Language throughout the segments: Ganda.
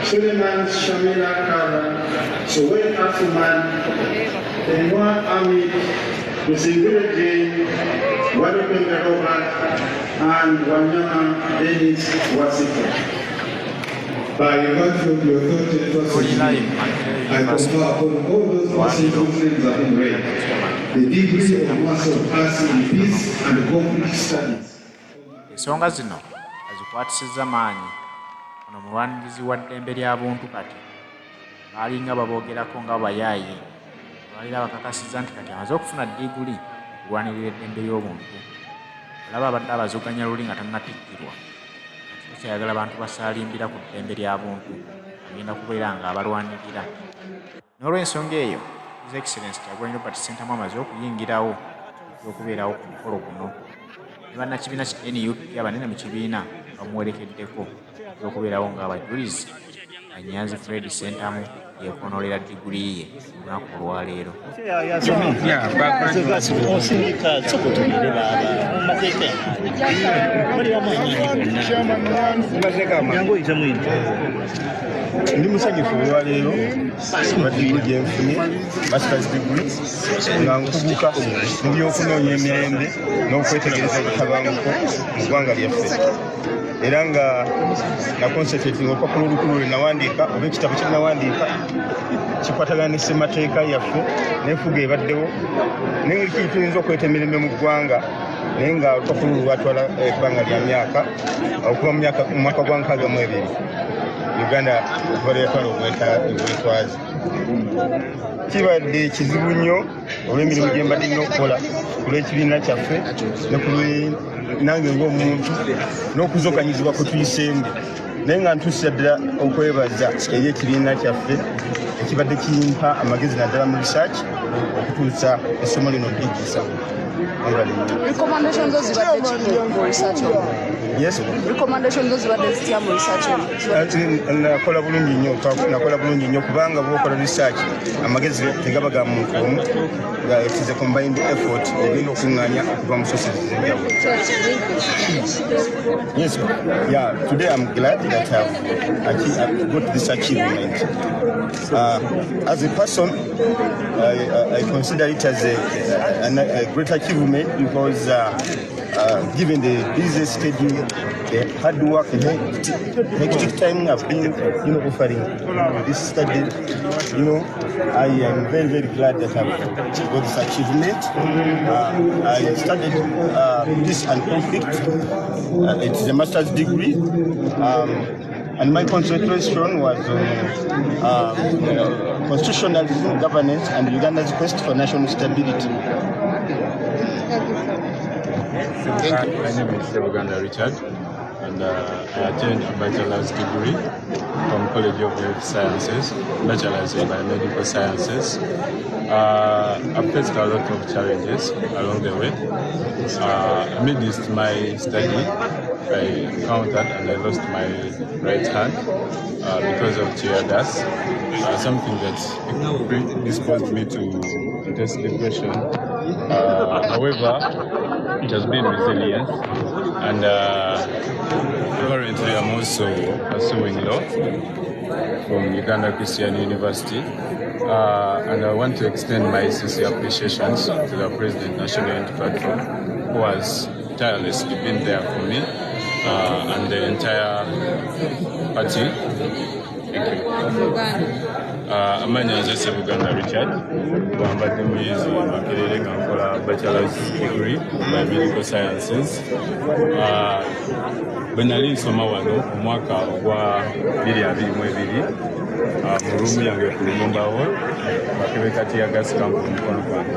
Suleiman Shamila Kara, Sowe Asuman, Enwa Amit, Musingure Jane, Wadupinga Robert, and Wanyama Dennis Wasiko. By virtue of your authority and trust, I confer upon all those persons whose names have been read the degree of Master of Arts in Peace and Conflict Studies. Ensonga zino azikwatisiza maanyi ono mulwanirizi wa ddembe ly'abuntu kati baalinga baboogerako nga bayaaye balira bakakasiza nti kati amaze okufuna diguli okulwanirira eddembe ly'obuntu olaba abadde abazuganya luli nga tannatikkirwa kati kyayagala abantu basaalimbira ku ddembe ly'abuntu agenda kubeera nga abalwanirira n'olw'ensonga eyo His Excellency Kyagulanyi Robert Ssentamu amaze okuyingirawo okubeerawo ku mukolo guno ne bannakibiina ki NUP abanene mu kibiina bamuwerekeddeko okubeerawo ng'abajulizi Anyanzi Fred Ssentamu yeekonoolera diguli ye olunaku olwaleero. Ndi musanyufu olwaleero lwa diguli gye nfunye masters degree nga nkubuka mu byokunoonya emirembe n'okwetegereza obutabanguko mu ggwanga lyaffe era nga nakonsentrating olupapula olukulu lwe nawandiika oba ekitabo kye nawandiika kikwatagana ne ssemateeka yaffe n'enfuga ebaddewo naye kiki tuyinza okweta emirembe mu ggwanga naye nga olupapula lwatwala ebbanga lya myaka okuva mu mwaka gwa 62 Uganda okuva lwetwala obwetwazi kibadde kizibu nnyo olw'emirimu gye mbadde nnyo okukola ku lw'ekibiina kyaffe ne ku nange ng'omuntu n'okuzokanyizibwa kwe tuyiseemu naye nga ntuusa ddala okwebaza eri ekibiina kyaffe ekibadde kimpa amagezi naddala mu research okutuusa essomo lino ddijjisa. Recommendation those about the research. Yes. Recommendation those about the research. Nakola bulungi nnyo kubanga bw'okola research amagezi tegaba ga muntu omu nga it is a combined effort egenda okuŋŋaanya okuva mu sources ez'enjawulo. Yes. Yeah. Today I'm glad that I've got this achievement. As a person, I consider it as a great achievement because given the busy schedule, the hard work, and hectic time I've been, offering this study, I am very, very glad that I've got this achievement. I studied peace and conflict. It's a master's degree. And my concentration was on constitutional governance and Uganda's quest for national stability. Thank you. My name is Uganda Richard, and I attained a bachelor's degree from College of Health Sciences, bachelor's in biomedical sciences. I've faced a lot of challenges along the way. Amidst my study, I encountered and I lost my right hand because of tear gas, something that predisposed me to intense depression. However, it has been resilient, and currently I'm also pursuing law from Uganda Christian University, and I want to extend my sincere appreciations to the President National Unity Platform, who has tirelessly been there for me, and the entire party. Thank you. Amanya nze Uganda Richard, Atadde Abaserikale Kubunkenke bachelor's degree by medical sciences. Bwe nali nsoma wano mu mwaka ogwa 2022 mu ruumu yange ku Lumumbawo bakebeka tear gas camp omukono gwange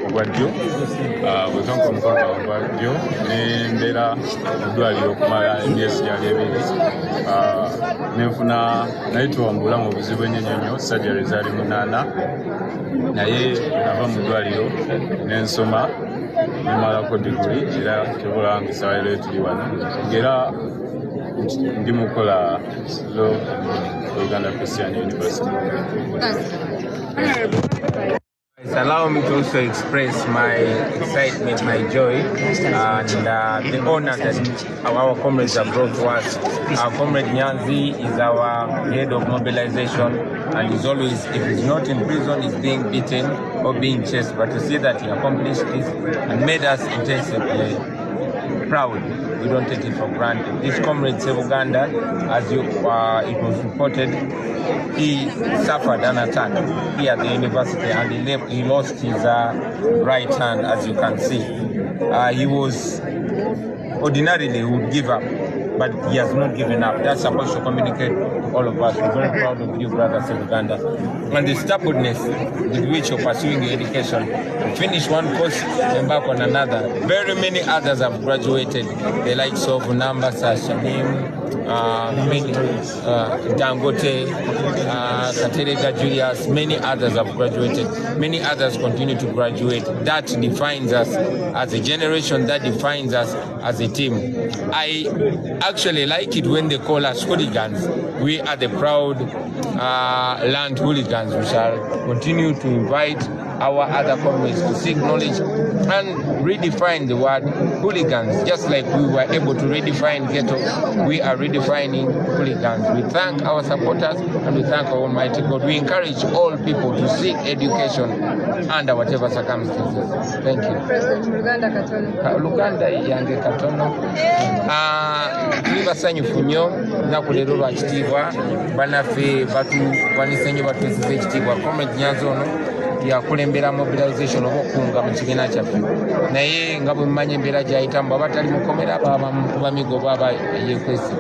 ogwa ddyo bwe kanka omukono gwange ogwa ddyo ne mbeera mu ddwaliro okumala emyezi gyali ebiri nenfuna nayitibwa mu bulamu obuzibu ennyo surgery zaali 8 naye nava mu ddwaliro nensoma nemalako diguli era kibula ngisawaliro tuli wano ngera ndi mukola law at Uganda Christian University. Allow me to also express my excitement, my joy, and the honor that our comrades have brought to us. Our comrade Nyanzi is our head of mobilization, and is always, if he's not in prison, he's being beaten or being chased. But to see that he accomplished this and made us intensively proud, we don't take it for granted. This comrade Uganda, as it was reported, he suffered an attack here at the university, and he lost his right hand, as you can see. He was ordinarily would give up, but he has not given up. That's supposed to communicate to all of us. We're very proud of you, brothers of Uganda. And the stubbornness with which you're pursuing your education. You finish one course, embark on another. Very many others have graduated. The likes of Namba, Shanim, Dangote, Katerega Julius, many others have graduated. Many others continue to graduate. That defines us as a generation, that defines us as a team. I actually like it when they call us hooligans. We are the proud land hooligans. We shall continue to invite our other comrades to seek knowledge and redefine the word hooligans. Just like we were able to redefine ghetto, we are redefining hooligans. We thank our supporters and we thank our Almighty God. We encourage all people to seek education under whatever circumstances. Thank you. President Luganda Katono. Luganda yange Katono. Tubasanyufu nnyo lunaku leero lwa kitiibwa bannaffe batuwanise nnyo batuweesiza ekitiibwa. Comrade Nyanzi ono yakulembera mobilization oba okunga mu kibiina kyaffe, naye nga bwe mumanyi embeera gy'ayitamu bw'aba tali mukomera baba mubamigo baba yekwesi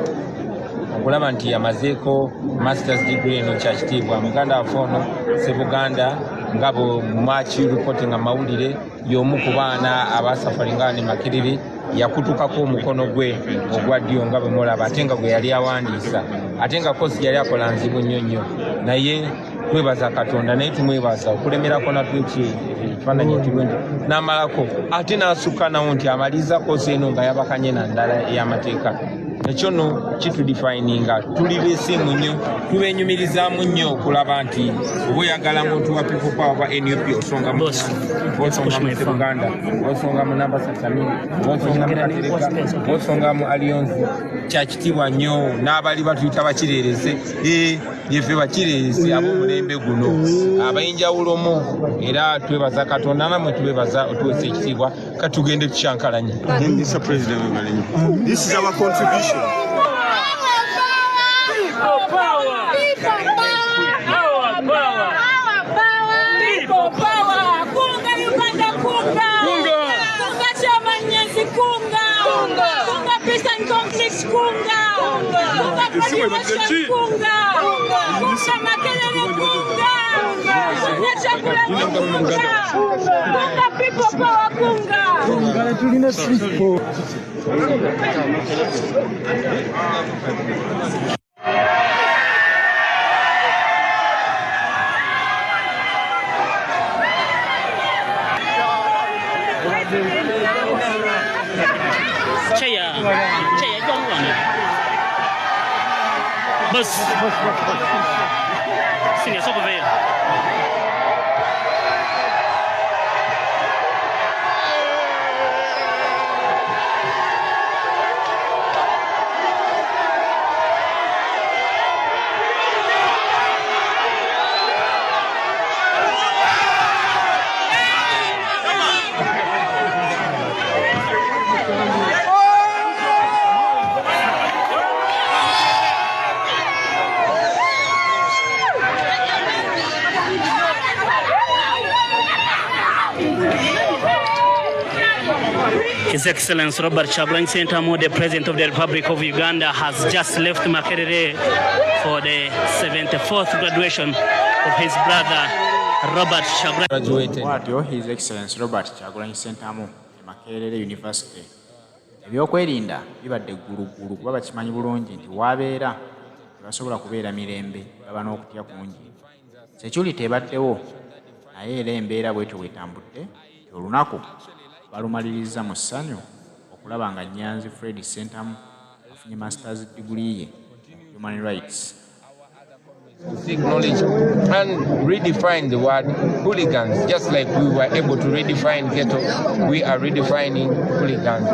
okulaba nti yamazeeko masters degree eno kya kitiibwa. Muganda waffe ono Ssebuganda nga bwe mumaaki reporting amawulire y'omu ku baana abasafaringa ne Makerere yakutukako omukono gwe ogwa ddyo nga bwe mulaba, ate nga gwe yali awandiisa, ate nga kosi yali akola nzibu nnyo nnyo, naye twebaza Katonda, naye tumwebaza okulemerako natwe ekifaananyi ekirungi n'amalako, ate n'asukka nawo nti amaliza kosi eno nga yabakanye na ndala ey'amateeka. Ekyo no kitudefininga, tuli beesiimu nnyo, tubenyumirizaamu nnyo okulaba nti oba oyagala muntu wa people power wa NUP osonga mu Uganda, osonga mu Namba Sasamini, osonga mu Katereka, osonga mu Alionzi, kya kitiibwa nnyo n'abali batuyita bakireerese, yeffe bakireerese ab'omulembe guno abayinjawulomu, era twebaza Katonda namwe tubebaza otuweesa ekitiibwa. Katugende tukyankalanye. Mr. President, this is our contribution. Bus. Sing it, over there. His Excellency Robert Kyagulanyi Ssentamu, the President of the Republic of Uganda, has just left Makerere for the 74th graduation of his brother Robert Kyagulanyi. Watyo His Excellency Robert Kyagulanyi Ssentamu, Makerere University. Ebyokwerinda bibadde ggulugulu kuba bakimanyi bulungi nti wabeera tebasobola kubeera mirembe, baba n'okutya kungi. Security ebaddewo naye era embeera bwetyo bwetambudde olunaku balumaliriza mu ssanyu okulaba nga Nyanzi Fred Ssentamu yafunye masters degree ye mu human rights. To seek knowledge and redefine the word hooligans, just like we were able to redefine ghetto, we are redefining hooligans.